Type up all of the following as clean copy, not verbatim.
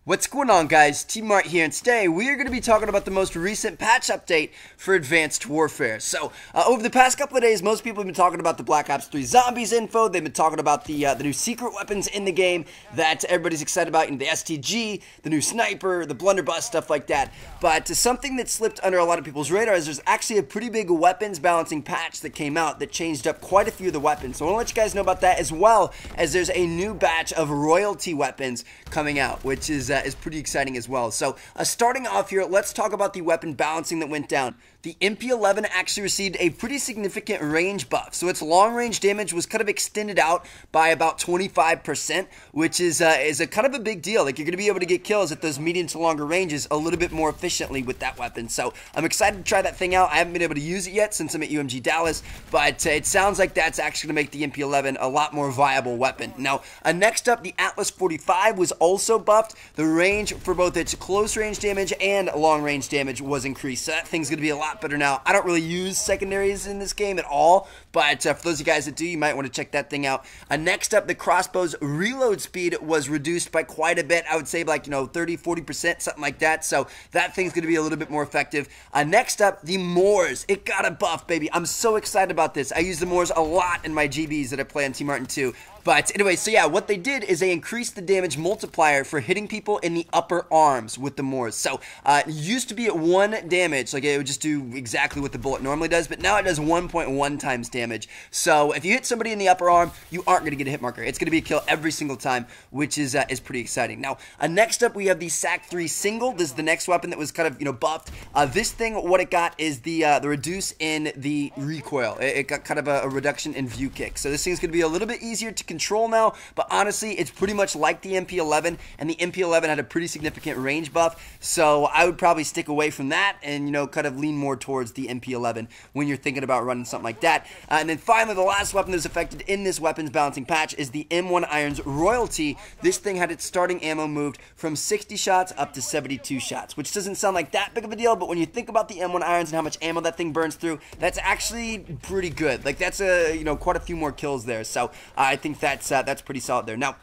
What's going on, guys? T-Mart here, and today we are going to be talking about the most recent patch update for Advanced Warfare. So, over the past couple of days, most people have been talking about the Black Ops 3 Zombies info. They've been talking about the new secret weapons in the game that everybody's excited about, the STG, the new sniper, the blunderbuss, stuff like that. But something that slipped under a lot of people's radar is there's actually a pretty big weapons balancing patch that came out that changed up quite a few of the weapons. So I want to let you guys know about that, as well as there's a new batch of royalty weapons coming out, which is pretty exciting as well. So starting off here, let's talk about the weapon balancing that went down. The MP11 actually received a pretty significant range buff. So its long range damage was kind of extended out by about 25%, which is a kind of a big deal. Like, you're going to be able to get kills at those medium to longer ranges a little bit more efficiently with that weapon. So I'm excited to try that thing out. I haven't been able to use it yet since I'm at UMG Dallas, but it sounds like that's actually going to make the MP11 a lot more viable weapon. Now, next up, the Atlas 45 was also buffed. The range for both its close range damage and long range damage was increased. So that thing's going to be a lot better now. I don't really use secondaries in this game at all, but for those of you guys that do, you might want to check that thing out. Next up, the Crossbows reload speed was reduced by quite a bit. I would say like, 30-40%, something like that. So that thing's going to be a little bit more effective. Next up, the MORS. It got a buff, baby. I'm so excited about this. I use the MORS a lot in my GBs that I play on Team Martin 2. But anyway, so yeah, what they did is they increased the damage multiplier for hitting people in the upper arms with the MORS. So it used to be at 1 damage, like it would just do exactly what the bullet normally does, but now it does 1.1 times damage. So if you hit somebody in the upper arm, you aren't going to get a hit marker. It's going to be a kill every single time, which is pretty exciting. Now, next up, we have the SAC-3 single. This is the next weapon that was kind of, buffed. This thing, what it got is the reduce in the recoil. It got kind of a reduction in view kick. So this thing's going to be a little bit easier to control now, but honestly, it's pretty much like the MP11, and the MP11 had a pretty significant range buff, so I would probably stick away from that and, kind of lean more towards the MP11 when you're thinking about running something like that. And then finally, the last weapon that's affected in this weapons balancing patch is the M1 Irons Royalty. This thing had its starting ammo moved from 60 shots up to 72 shots, which doesn't sound like that big of a deal, but when you think about the M1 Irons and how much ammo that thing burns through, that's actually pretty good. Like, that's quite a few more kills there, so I think that's pretty solid there. Now,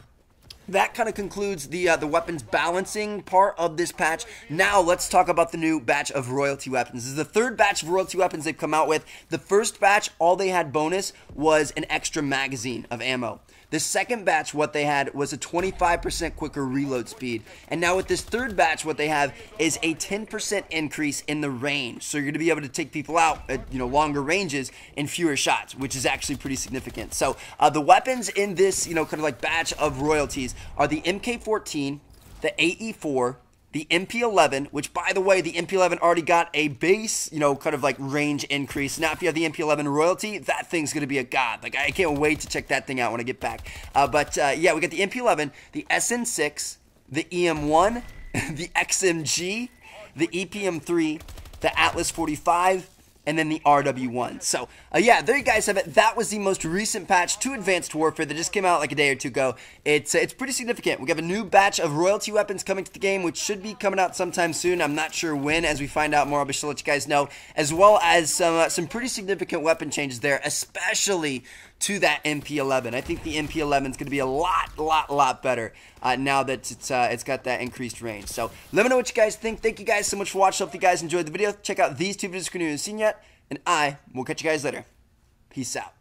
that kind of concludes the weapons balancing part of this patch. Now, let's talk about the new batch of royalty weapons. This is the third batch of royalty weapons they've come out with. The first batch, all they had bonus was an extra magazine of ammo. The second batch, what they had was a 25% quicker reload speed. And now with this third batch, what they have is a 10% increase in the range. So you're going to be able to take people out at longer ranges in fewer shots, which is actually pretty significant. So the weapons in this kind of like batch of royalties are the MK14, the AE4, the MP11, which, by the way, the MP11 already got a base, kind of like range increase. Now, if you have the MP11 royalty, that thing's going to be a god. Like, I can't wait to check that thing out when I get back. Yeah, we got the MP11, the SN6, the EM1, the XMG, the EPM3, the Atlas 45, and then the RW1. So, yeah, there you guys have it. That was the most recent patch to Advanced Warfare that just came out like a day or two ago. It's pretty significant. We have a new batch of royalty weapons coming to the game, which should be coming out sometime soon. I'm not sure when. As we find out more, I'll be sure to let you guys know. As well as some pretty significant weapon changes there, especially to that MP11. I think the MP11 is going to be a lot better now that it's got that increased range. So let me know what you guys think. Thank you guys so much for watching. Hope you guys enjoyed the video. Check out these two videos if you haven't seen yet, and I will catch you guys later. Peace out.